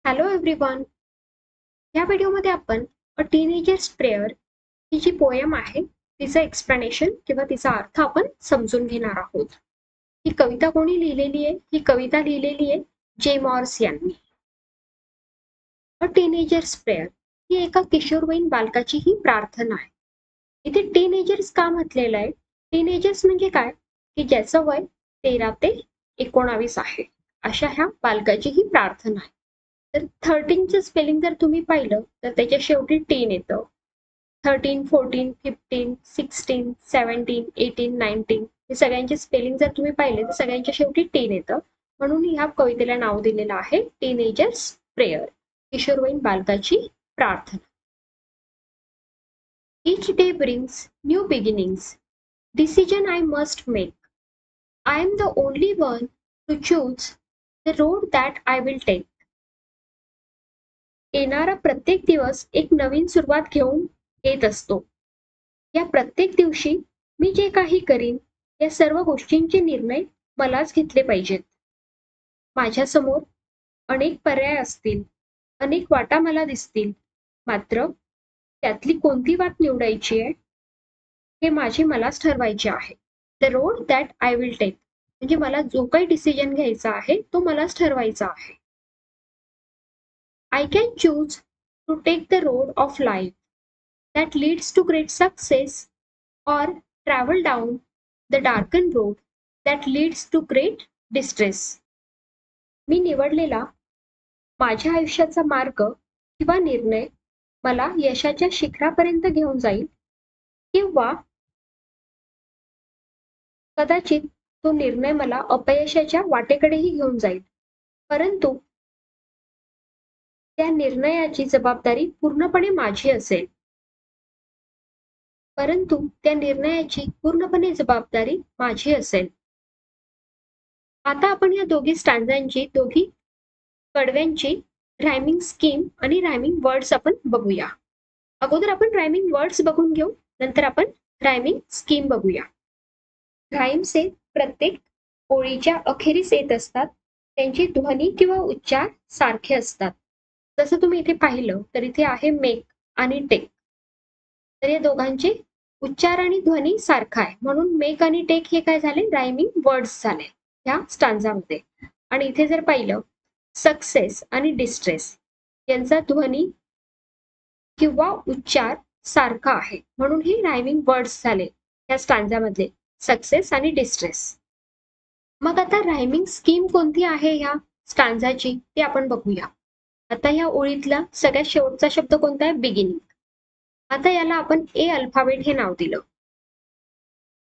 Hello everyone. या व्हिडिओमध्ये आपण अ टीनेजर्स प्रेयर ही जी पोयम आहे तिचं एक्सप्लेनेशन किंवा तिचा अर्थ आपण समजून घेणार आहोत. ही कविता कोणी लिहिलेली आहे? ही कविता लिहिलेली आहे जे मॉर्स यांनी. अ टीनेजर्स प्रेयर ही एका किशोरवयीन बालकाची ही प्रार्थना आहे. इथे टीनेजर्स का म्हटलेलं आहे? टीनेजर्स म्हणजे काय की ज्याचं वय 13 ते 19 आहे, अशा ह्या बालकाची ही प्रार्थना आहे. तर 13चं स्पेलिंग जर तुम्ही पाहिलं तर त्याच्या शेवटी टीन येतं. 13, 14, 15, 16, 17, 18, 19 हे सगळ्यांचे स्पेलिंग जर तुम्ही पाहिले तर सगळ्यांच्या शेवटी टीन येतं. म्हणून ह्या कवितेला नाव दिलेलं आहे टीनेजर्स प्रेयर, किशोरवयीन बालकाची प्रार्थना. Each day brings new beginnings. Decision I must make. I am the only one to choose the road that I will take. येणारा प्रत्येक दिवस एक नवीन सुरुवात घेऊन येत असतो. या प्रत्येक दिवशी मी जे काही करीन या सर्व गोष्टींचे निर्णय मलाच घेतले पाहिजेत. माझ्यासमोर अनेक पर्याय असतील, अनेक वाटा मला दिसतील, मात्र त्यातली कोणती वाट निवडायची आहे हे माझे मलाच ठरवायचे आहे. The road that I will take म्हणजे मला जो काही डिसिजन घ्यायचा आहे तो मलाच ठरवायचा आहे. I can choose to take the road of life that leads to great success or travel down the darkened road that leads to great distress. मी निवडलेला माझ्या आयुष्याचा मार्ग किंवा निर्णय मला यशाच्या शिखरापर्यंत घेऊन जाईल किंवा कदाचित तो निर्णय मला अपयशाच्या वाटेकडेही घेऊन जाईल, परंतु त्या निर्णयाची जबाबदारी पूर्णपणे माझी असेल. परंतु त्या निर्णयाची पूर्णपणे जबाबदारी माझी असेल. आता आपण या दोघी स्टँजांची, दोघी कडव्यांची रायमिंग स्कीम आणि रायमिंग वर्ड्स आपण बघूया. अगोदर आपण रायमिंग वर्ड्स बघून घेऊ, नंतर आपण रायमिंग स्कीम बघूया. राईम्स हे प्रत्येक ओळीच्या अखेरीस येत असतात. त्यांची ध्वनी किंवा उच्चार सारखे असतात. जसं तुम्ही इथे पाहिलं तर इथे आहे मेक आणि टेक. तर या दोघांचे उच्चार आणि ध्वनी सारखा आहे, म्हणून मेक आणि टेक हे काय झाले? रायमिंग वर्ड्स झाले ह्या स्टांजामध्ये. आणि इथे जर पाहिलं सक्सेस आणि डिस्ट्रेस यांचा ध्वनी किंवा उच्चार सारखा आहे, म्हणून हे रायमिंग वर्ड्स झाले या स्टांजामधले, सक्सेस आणि डिस्ट्रेस. मग आता रायमिंग स्कीम कोणती आहे ह्या स्टांजाची ते आपण बघूया. आता ह्या ओळीतला सगळ्यात शेवटचा शब्द कोणता आहे? बिगिनिंग. आता याला आपण ए अल्फाबेट हे नाव दिलं.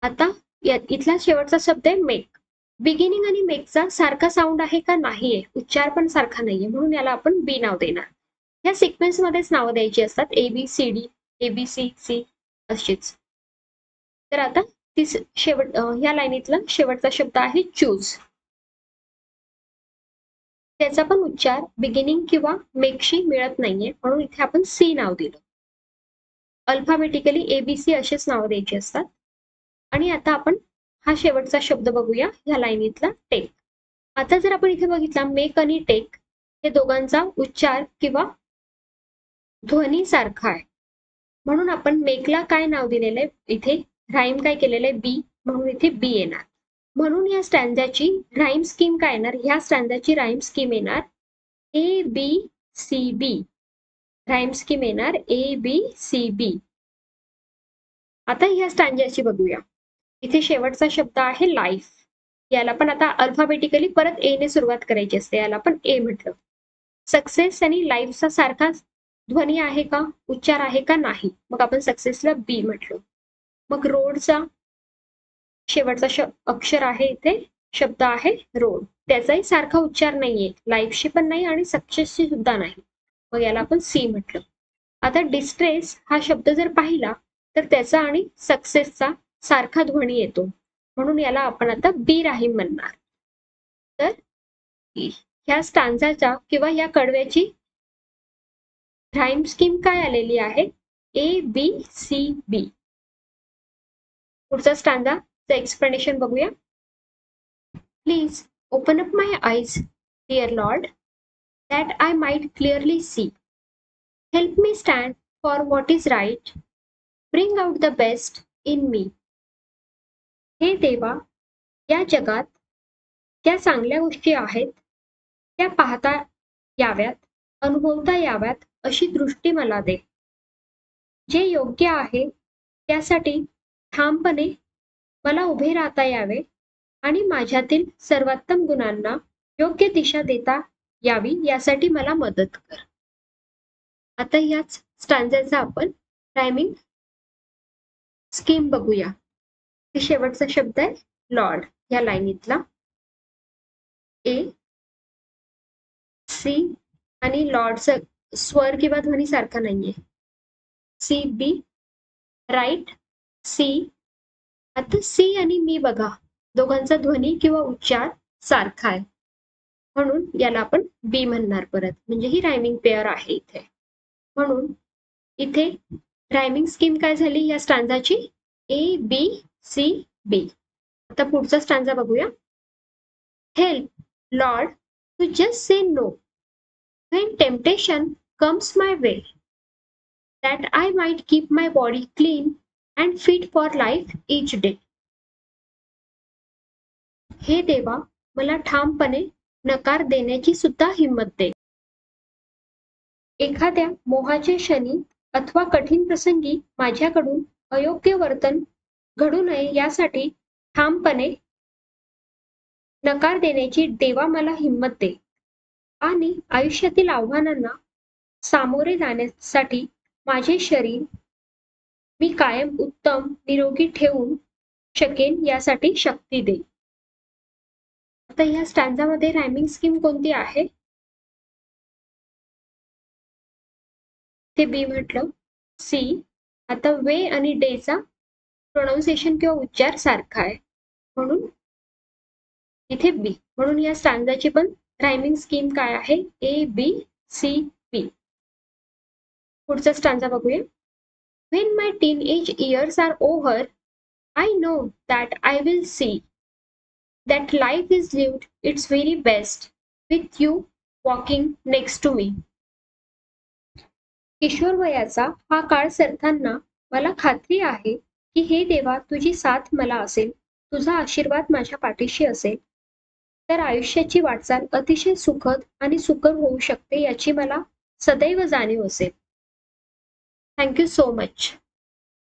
आता इथला शेवटचा शब्द आहे मेक. बिगिनिंग आणि मेकचा सारखा साऊंड आहे का? नाहीये, उच्चार पण सारखा नाहीये, म्हणून याला आपण बी नाव देणार. ह्या सिक्वेन्स मध्येच नावं द्यायची असतात, A B C D, A B C C अशीच. तर आता शेवट ह्या लाईनीतला शेवटचा शब्द आहे चूज. त्याचा पण उच्चार बिगिनिंग किंवा मेकशी मिळत नाहीये, म्हणून इथे आपण सी नाव दिलं. अल्फाबेटिकली एबीसी असेच नाव द्यायची असतात. आणि आता आपण हा शेवटचा शब्द बघूया ह्या लाईनीतला, टेक. आता जर आपण इथे बघितला मेक आणि टेक हे दोघांचा उच्चार किंवा ध्वनी सारखा आहे, म्हणून आपण मेकला काय नाव दिलेलं आहे? इथे राईम काय केलेलं आहे? बी, म्हणून इथे बी येणार. म्हणून या स्टँजाची राईम स्कीम काय येणार? ह्या स्टँजाची राईम स्कीम येणार A B C B. Rhyme scheme येणार ए बी सी बी. आता ह्या स्टँजाची बघूया. इथे शेवटचा शब्द आहे लाईफ. याला पण आता अल्फाबेटिकली परत ए ने सुरुवात करायची असते, याला पण ए म्हटलं. सक्सेस आणि लाईफचा सारखा ध्वनी आहे का? उच्चार आहे का? नाही, मग आपण सक्सेसला बी म्हटलं. मग रोडचा शेवटचा अक्षर आहे इथे, शब्द आहे रोड, त्याचाही सारखा उच्चार नाहीये, लाईफशी पण नाही आणि सक्सेसशी सुद्धा नाही, मग याला आपण सी म्हटलं. आता डिस्ट्रेस हा शब्द जर पाहिला तर त्याचा आणि सक्सेसचा सारखा ध्वनी येतो, म्हणून याला आपण आता बी राहीम म्हणणार. तर ह्या स्टांजाचा किंवा या कडव्याची राईम स्कीम काय आलेली आहे? A B C B. पुढचा स्टांजाचं एक्सप्लेनेशन बघूया. Please open up my eyes, dear Lord. that I might clearly see. Help me stand for what is right. Bring out the best in me. हे देवा, या जगात ज्या चांगल्या गोष्टी आहेत त्या पाहता याव्यात, अनुभवता याव्यात अशी दृष्टी मला दे. जे योग्य आहे त्यासाठी ठामपणे मला उभे राहता यावे आणि माझ्यातील सर्वोत्तम गुणांना योग्य दिशा देता यावी यासाठी मला मदत कर. आता याच स्टॅन्झाचा आपण रायमिंग स्कीम बघूया. ही शेवटचा शब्द आहे लॉर्ड या लाईनीतला. ए सी आणि लॉर्डचा स्वर किंवा ध्वनी सारखा नाहीये. C B right C. आता सी आणि मी बघा दोघांचा ध्वनी किंवा उच्चार सारखा आहे म्हणून याला आपण बी म्हणणार परत. म्हणजे ही रायमिंग पेअर आहे इथे. म्हणून इथे रायमिंग स्कीम काय झाली या स्टॅन्झाची? ए बी सी बी. आता पुढचा स्टॅन्झा बघूया. Help Lord to just say no when temptation comes my way, that I might keep my body clean and fit for life each day. हे देवा, मला ठामपणे नकार देण्याची सुद्धा हिंमत दे. एखाद्या मोहाच्या क्षणी अथवा कठीण प्रसंगी माझ्याकडून अयोग्य वर्तन घडू नये यासाठी ठामपणे नकार देण्याची देवा मला हिंमत दे आणि आयुष्यातील आव्हानांना सामोरे जाण्यासाठी माझे शरीर मी कायम उत्तम निरोगी ठेवून शकेन यासाठी शक्ती दे. आता या स्टॅन्झामध्ये रायमिंग स्कीम कोणती आहे? ते बी म्हटलं. सी. आता वे आणि डेचा प्रोनाउन्सिएशन किंवा उच्चार सारखा आहे म्हणून इथे बी. म्हणून या स्टॅन्झाची पण रायमिंग स्कीम काय आहे? A B C B. पुढचा स्टॅन्झा बघूया. When my teenage years are over, I know that I will see that life is lived its very best with you walking next to me. Kishore वयाचा हा काळ सरताना मला खात्री आहे की हे देवा तुझी साथ मला असेल, तुझा आशीर्वाद माझ्या पाठीशी असेल तर आयुष्याची वाटचाल अतिशय सुखद आणि सुकर होऊ शकते याची मला सदैव जाणीव असेल. Thank you so much.